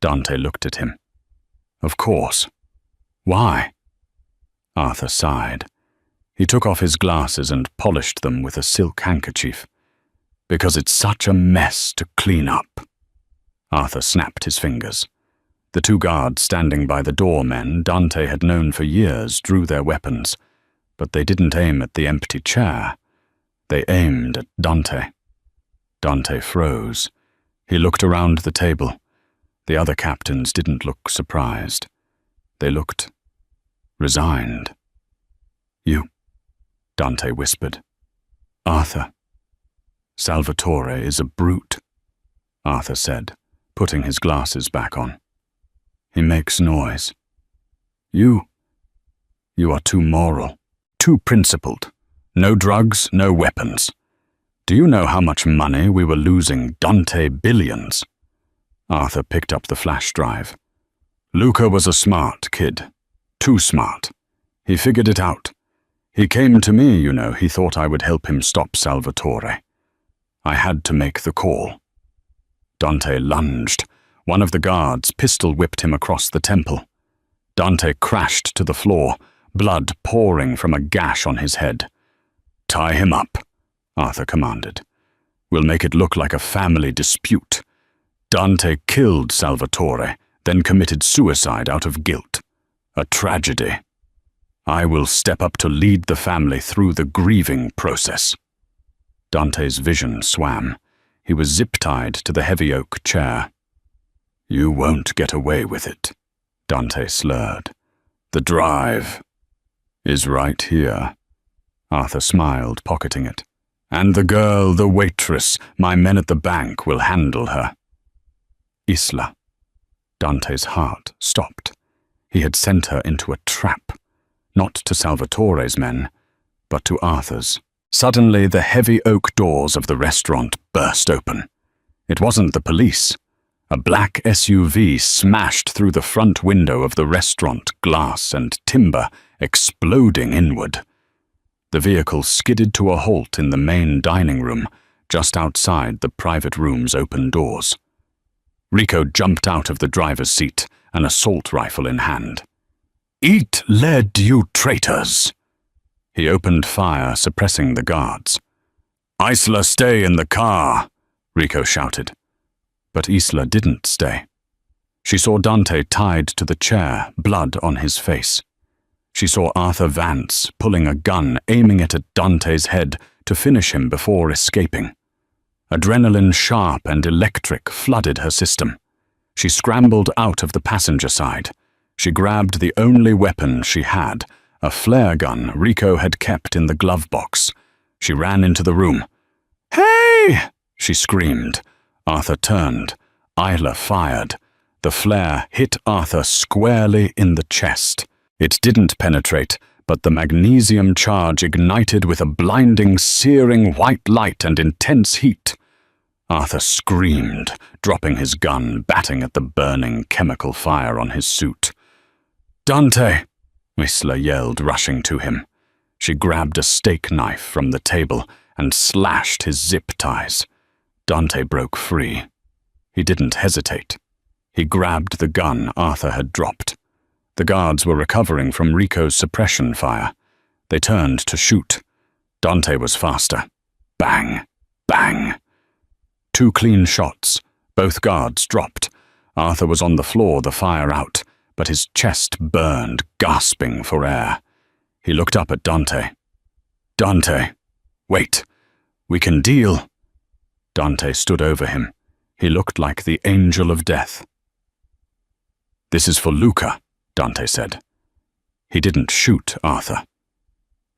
Dante looked at him. "Of course. Why?" Arthur sighed. He took off his glasses and polished them with a silk handkerchief. "Because it's such a mess to clean up." Arthur snapped his fingers. The 2 guards standing by the doormen Dante had known for years drew their weapons, but they didn't aim at the empty chair. They aimed at Dante. Dante froze. He looked around the table. The other captains didn't look surprised. They looked resigned. "You," Dante whispered. "Arthur." "Salvatore is a brute," Arthur said, putting his glasses back on. "He makes noise. You are too moral, too principled. No drugs, no weapons. Do you know how much money we were losing? Dante, billions." Arthur picked up the flash drive. "Luca was a smart kid. Too smart. He figured it out. He came to me, you know. He thought I would help him stop Salvatore. I had to make the call." Dante lunged. One of the guards pistol-whipped him across the temple. Dante crashed to the floor, blood pouring from a gash on his head. "Tie him up," Arthur commanded. "We'll make it look like a family dispute. Dante killed Salvatore, then committed suicide out of guilt. A tragedy. I will step up to lead the family through the grieving process." Dante's vision swam. He was zip-tied to the heavy oak chair. "You won't get away with it," Dante slurred. "The drive is right here." Arthur smiled, pocketing it. "And the girl, the waitress, my men at the bank will handle her." Isla. Dante's heart stopped. He had sent her into a trap, not to Salvatore's men, but to Arthur's. Suddenly, the heavy oak doors of the restaurant burst open. It wasn't the police. A black SUV smashed through the front window of the restaurant, glass and timber exploding inward. The vehicle skidded to a halt in the main dining room, just outside the private room's open doors. Rico jumped out of the driver's seat, an assault rifle in hand. "Eat lead, you traitors!" He opened fire, suppressing the guards. "Isla, stay in the car!" Rico shouted. But Isla didn't stay. She saw Dante tied to the chair, blood on his face. She saw Arthur Vance pulling a gun, aiming it at Dante's head to finish him before escaping. Adrenaline, sharp and electric, flooded her system. She scrambled out of the passenger side. She grabbed the only weapon she had, a flare gun Rico had kept in the glove box. She ran into the room. "Hey!" she screamed. Arthur turned. Isla fired. The flare hit Arthur squarely in the chest. It didn't penetrate, but the magnesium charge ignited with a blinding, searing white light and intense heat. Arthur screamed, dropping his gun, batting at the burning chemical fire on his suit. "Dante!" Isla yelled, rushing to him. She grabbed a steak knife from the table and slashed his zip ties. Dante broke free. He didn't hesitate. He grabbed the gun Arthur had dropped. The guards were recovering from Rico's suppression fire. They turned to shoot. Dante was faster. Bang! Bang! 2 clean shots. Both guards dropped. Arthur was on the floor, the fire out, but his chest burned, gasping for air. He looked up at Dante. "Dante, wait. We can deal." Dante stood over him. He looked like the angel of death. "This is for Luca," Dante said. He didn't shoot Arthur.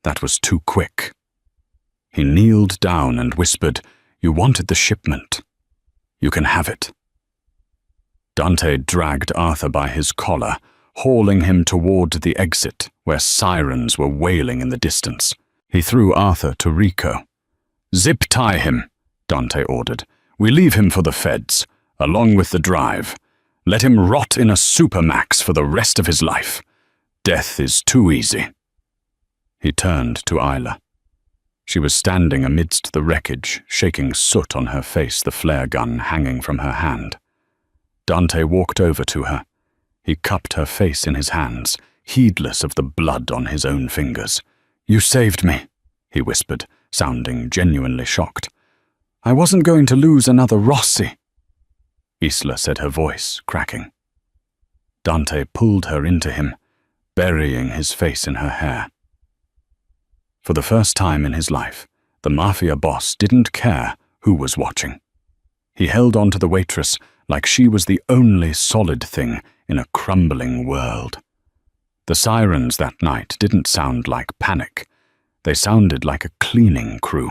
That was too quick. He kneeled down and whispered, "You wanted the shipment. You can have it." Dante dragged Arthur by his collar, hauling him toward the exit, where sirens were wailing in the distance. He threw Arthur to Rico. "Zip tie him," Dante ordered. "We leave him for the feds, along with the drive. Let him rot in a supermax for the rest of his life. Death is too easy." He turned to Isla. She was standing amidst the wreckage, shaking soot on her face, the flare gun hanging from her hand. Dante walked over to her. He cupped her face in his hands, heedless of the blood on his own fingers. "You saved me," he whispered, sounding genuinely shocked. "I wasn't going to lose another Rossi." Isla said, her voice cracking. Dante pulled her into him, burying his face in her hair. For the first time in his life, the Mafia boss didn't care who was watching. He held on to the waitress like she was the only solid thing in a crumbling world. The sirens that night didn't sound like panic. They sounded like a cleaning crew.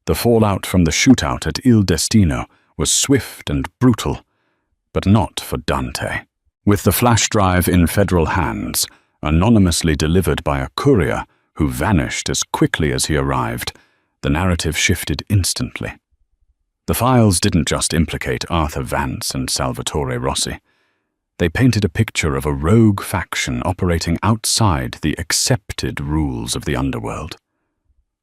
The fallout from the shootout at Il Destino was swift and brutal, but not for Dante. With the flash drive in federal hands, anonymously delivered by a courier who vanished as quickly as he arrived, the narrative shifted instantly. The files didn't just implicate Arthur Vance and Salvatore Rossi. They painted a picture of a rogue faction operating outside the accepted rules of the underworld.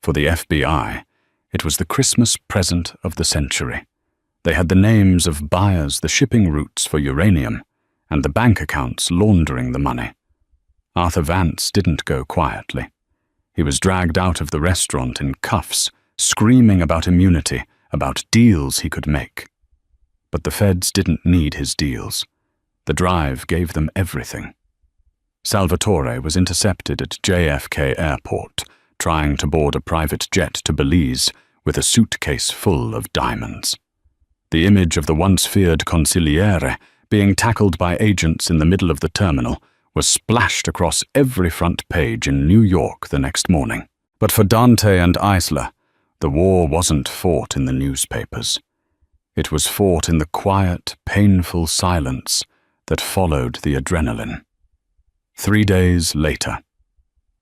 For the FBI, it was the Christmas present of the century. They had the names of buyers, the shipping routes for uranium, and the bank accounts laundering the money. Arthur Vance didn't go quietly. He was dragged out of the restaurant in cuffs, screaming about immunity, about deals he could make. But the feds didn't need his deals. The drive gave them everything. Salvatore was intercepted at JFK Airport, trying to board a private jet to Belize with a suitcase full of diamonds. The image of the once feared consigliere being tackled by agents in the middle of the terminal was splashed across every front page in New York the next morning. But for Dante and Isla, the war wasn't fought in the newspapers. It was fought in the quiet, painful silence that followed the adrenaline. 3 days later,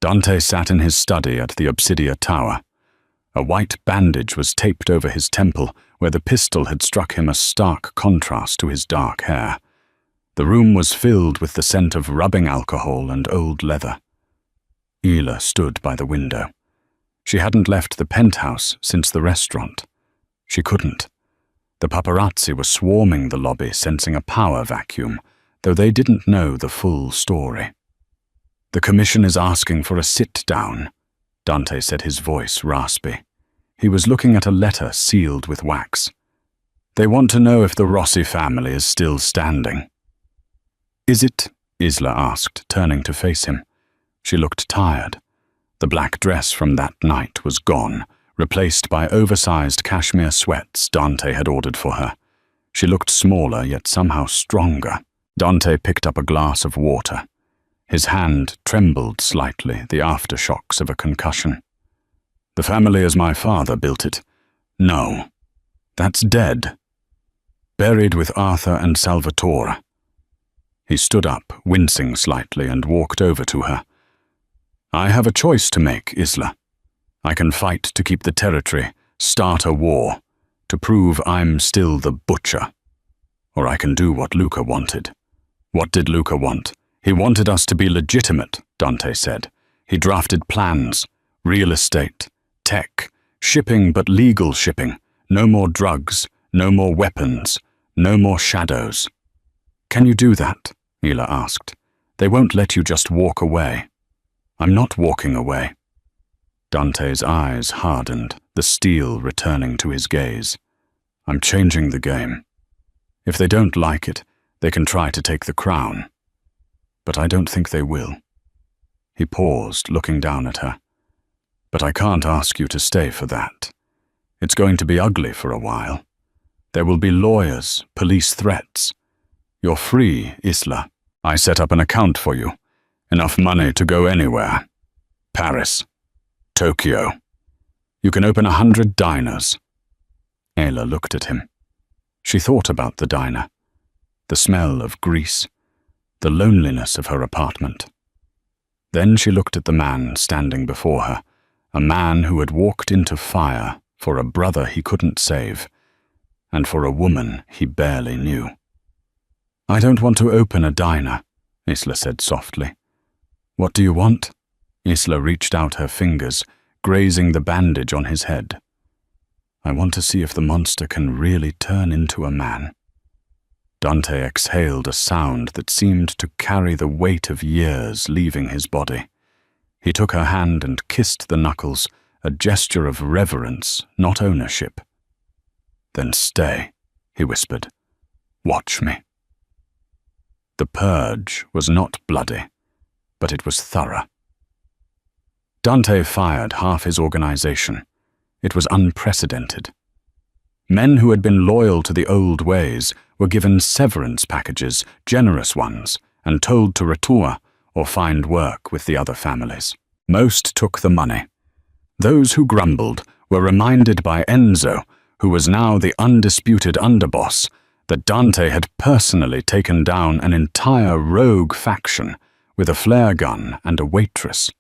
Dante sat in his study at the Obsidia Tower. A white bandage was taped over his temple, where the pistol had struck him a stark contrast to his dark hair. The room was filled with the scent of rubbing alcohol and old leather. Ela stood by the window. She hadn't left the penthouse since the restaurant. She couldn't. The paparazzi were swarming the lobby, sensing a power vacuum, though they didn't know the full story. "The commission is asking for a sit-down," Dante said, his voice raspy. He was looking at a letter sealed with wax. "They want to know if the Rossi family is still standing." "Is it?" Isla asked, turning to face him. She looked tired. The black dress from that night was gone, replaced by oversized cashmere sweats Dante had ordered for her. She looked smaller, yet somehow stronger. Dante picked up a glass of water. His hand trembled slightly, the aftershocks of a concussion. "The family as my father built it. No. That's dead. Buried with Arthur and Salvatore." He stood up, wincing slightly, and walked over to her. "I have a choice to make, Isla. I can fight to keep the territory, start a war, to prove I'm still the butcher. Or I can do what Luca wanted." "What did Luca want?" "He wanted us to be legitimate," Dante said. "He drafted plans, real estate, tech, shipping but legal shipping, no more drugs, no more weapons, no more shadows." "Can you do that?" Ela asked. "They won't let you just walk away." "I'm not walking away." Dante's eyes hardened, the steel returning to his gaze. "I'm changing the game. If they don't like it, they can try to take the crown. But I don't think they will." He paused, looking down at her. "But I can't ask you to stay for that. It's going to be ugly for a while. There will be lawyers, police threats. You're free, Isla. I set up an account for you. Enough money to go anywhere. Paris. Tokyo. You can open 100 diners." Ayla looked at him. She thought about the diner, the smell of grease, the loneliness of her apartment. Then she looked at the man standing before her, a man who had walked into fire for a brother he couldn't save, and for a woman he barely knew. "I don't want to open a diner," Isla said softly. "What do you want?" Isla reached out her fingers, grazing the bandage on his head. "I want to see if the monster can really turn into a man." Dante exhaled a sound that seemed to carry the weight of years leaving his body. He took her hand and kissed the knuckles, a gesture of reverence, not ownership. "Then stay," he whispered. "Watch me." The purge was not bloody, but it was thorough. Dante fired half his organization. It was unprecedented. Men who had been loyal to the old ways were given severance packages, generous ones, and told to retour or find work with the other families. Most took the money. Those who grumbled were reminded by Enzo, who was now the undisputed underboss, that Dante had personally taken down an entire rogue faction with a flare gun and a waitress.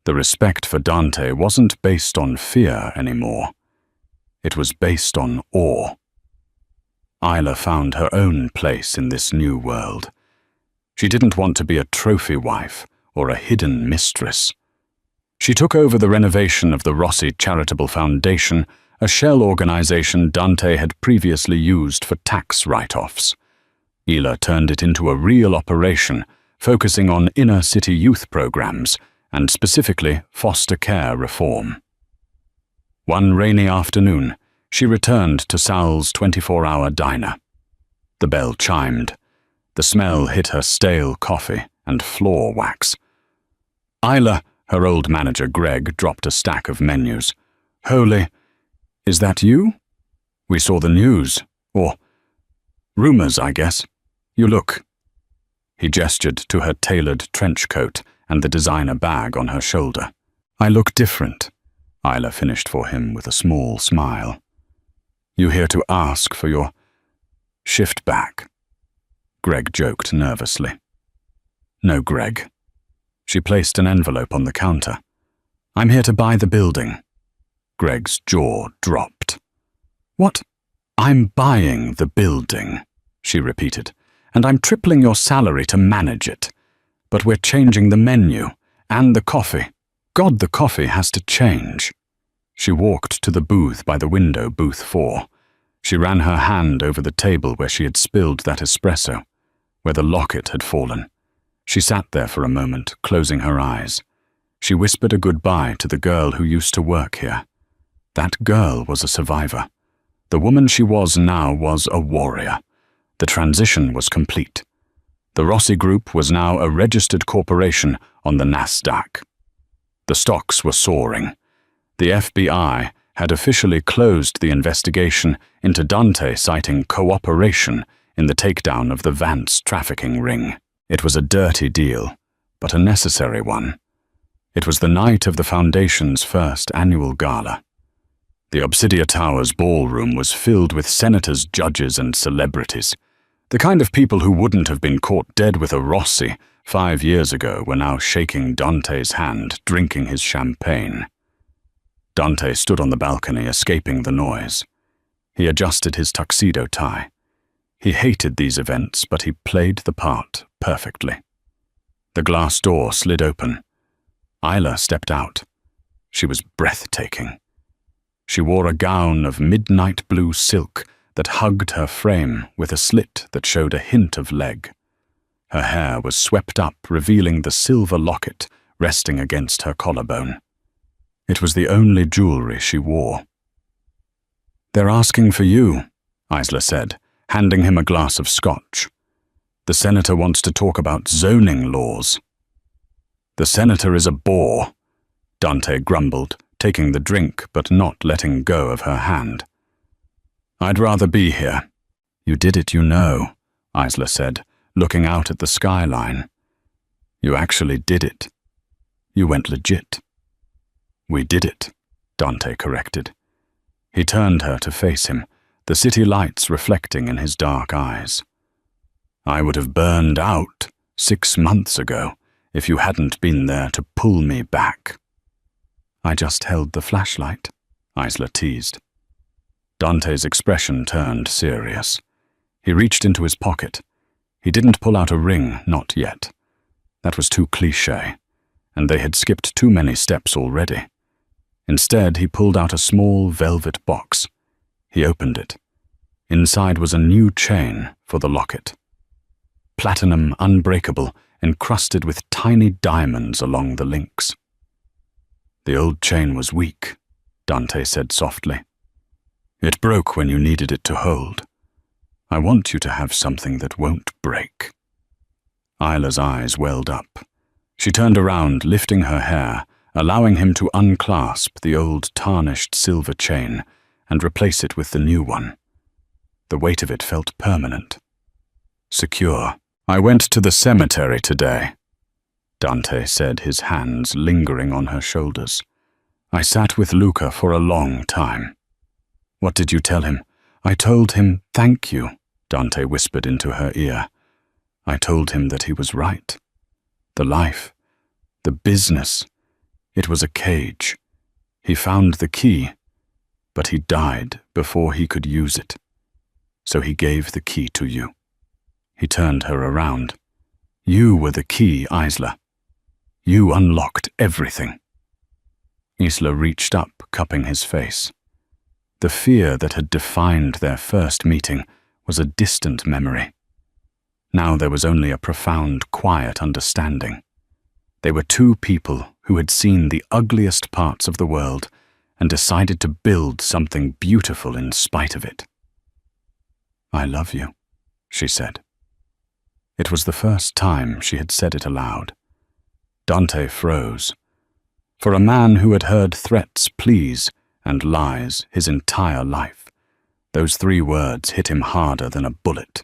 The respect for Dante wasn't based on fear anymore. It was based on awe. Isla found her own place in this new world. She didn't want to be a trophy wife or a hidden mistress. She took over the renovation of the Rossi Charitable Foundation, a shell organization Dante had previously used for tax write-offs. Ela turned it into a real operation, focusing on inner-city youth programs and specifically foster care reform. One rainy afternoon, she returned to Sal's 24-hour diner. The bell chimed. The smell hit her stale coffee and floor wax. Isla, her old manager Greg, dropped a stack of menus. "Holy, is that you? We saw the news. Or rumors, I guess. You look." He gestured to her tailored trench coat and the designer bag on her shoulder. I look different, Isla finished for him with a small smile. You here to ask for your shift back? Greg joked nervously. No, Greg. She placed an envelope on the counter. I'm here to buy the building. Greg's jaw dropped. What? I'm buying the building, she repeated, and I'm tripling your salary to manage it. But we're changing the menu and the coffee. God, the coffee has to change. She walked to the booth by the window, booth 4. She ran her hand over the table where she had spilled that espresso, where the locket had fallen. She sat there for a moment, closing her eyes. She whispered a goodbye to the girl who used to work here. That girl was a survivor. The woman she was now was a warrior. The transition was complete. The Rossi Group was now a registered corporation on the Nasdaq. The stocks were soaring. The FBI had officially closed the investigation into Dante citing cooperation in the takedown of the Vance trafficking ring. It was a dirty deal, but a necessary one. It was the night of the Foundation's first annual gala. The Obsidia Towers ballroom was filled with senators, judges, and celebrities. The kind of people who wouldn't have been caught dead with a Rossi 5 years ago were now shaking Dante's hand, drinking his champagne. Dante stood on the balcony, escaping the noise. He adjusted his tuxedo tie. He hated these events, but he played the part perfectly. The glass door slid open. Isla stepped out. She was breathtaking. She wore a gown of midnight blue silk that hugged her frame with a slit that showed a hint of leg. Her hair was swept up, revealing the silver locket resting against her collarbone. It was the only jewelry she wore. They're asking for you, Isla said, handing him a glass of scotch. The senator wants to talk about zoning laws. The senator is a bore, Dante grumbled, taking the drink but not letting go of her hand. I'd rather be here. You did it, you know, Isla said, looking out at the skyline. You actually did it. You went legit. We did it, Dante corrected. He turned her to face him, the city lights reflecting in his dark eyes. I would have burned out 6 months ago if you hadn't been there to pull me back. I just held the flashlight, Isla teased. Dante's expression turned serious. He reached into his pocket. He didn't pull out a ring, not yet. That was too cliché, and they had skipped too many steps already. Instead, he pulled out a small velvet box. He opened it. Inside was a new chain for the locket. Platinum unbreakable, encrusted with tiny diamonds along the links. The old chain was weak, Dante said softly. It broke when you needed it to hold. I want you to have something that won't break. Isla's eyes welled up. She turned around, lifting her hair, allowing him to unclasp the old tarnished silver chain and replace it with the new one. The weight of it felt permanent. Secure. I went to the cemetery today, Dante said, his hands lingering on her shoulders. I sat with Luca for a long time. What did you tell him? I told him, thank you, Dante whispered into her ear. I told him that he was right. The life, the business, it was a cage. He found the key, but he died before he could use it. So he gave the key to you. He turned her around. You were the key, Isla. You unlocked everything. Isla reached up, cupping his face. The fear that had defined their first meeting was a distant memory. Now there was only a profound, quiet understanding. They were two people who had seen the ugliest parts of the world and decided to build something beautiful in spite of it. I love you, she said. It was the first time she had said it aloud. Dante froze. For a man who had heard threats, pleas, and lies his entire life, those 3 words hit him harder than a bullet.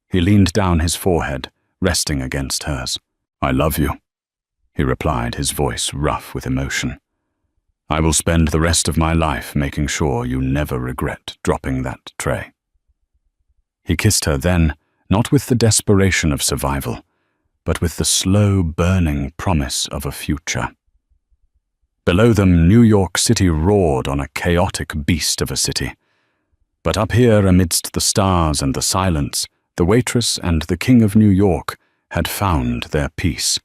He leaned down his forehead, resting against hers. I love you. he replied, his voice rough with emotion. "I will spend the rest of my life making sure you never regret dropping that tray." He kissed her then, not with the desperation of survival, but with the slow, burning promise of a future. Below them, New York City roared on a chaotic beast of a city. But up here, amidst the stars and the silence, the waitress and the King of New York had found their peace.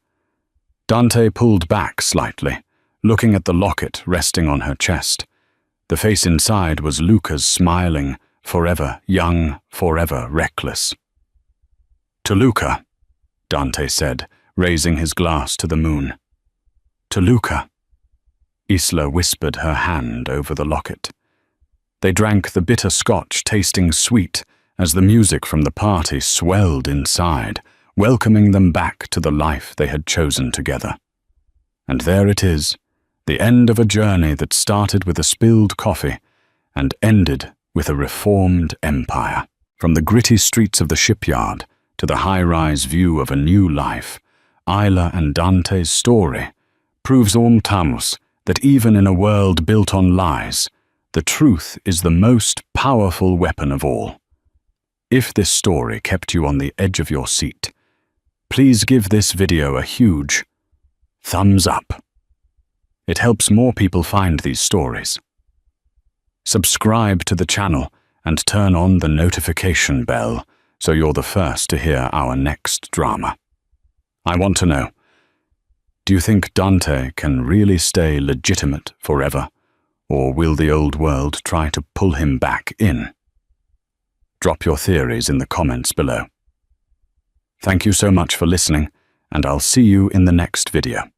Dante pulled back slightly, looking at the locket resting on her chest. The face inside was Luca's, smiling, forever young, forever reckless. "To Luca," Dante said, raising his glass to the moon. "To Luca." Isla whispered her hand over the locket. They drank the bitter scotch, tasting sweet as the music from the party swelled inside, welcoming them back to the life they had chosen together. And there it is, the end of a journey that started with a spilled coffee and ended with a reformed empire. From the gritty streets of the shipyard to the high-rise view of a new life, Isla and Dante's story proves Tamus that even in a world built on lies, the truth is the most powerful weapon of all. If this story kept you on the edge of your seat, please give this video a huge thumbs up. It helps more people find these stories. Subscribe to the channel and turn on the notification bell so you're the first to hear our next drama. I want to know, do you think Dante can really stay legitimate forever, or will the old world try to pull him back in? Drop your theories in the comments below. Thank you so much for listening, and I'll see you in the next video.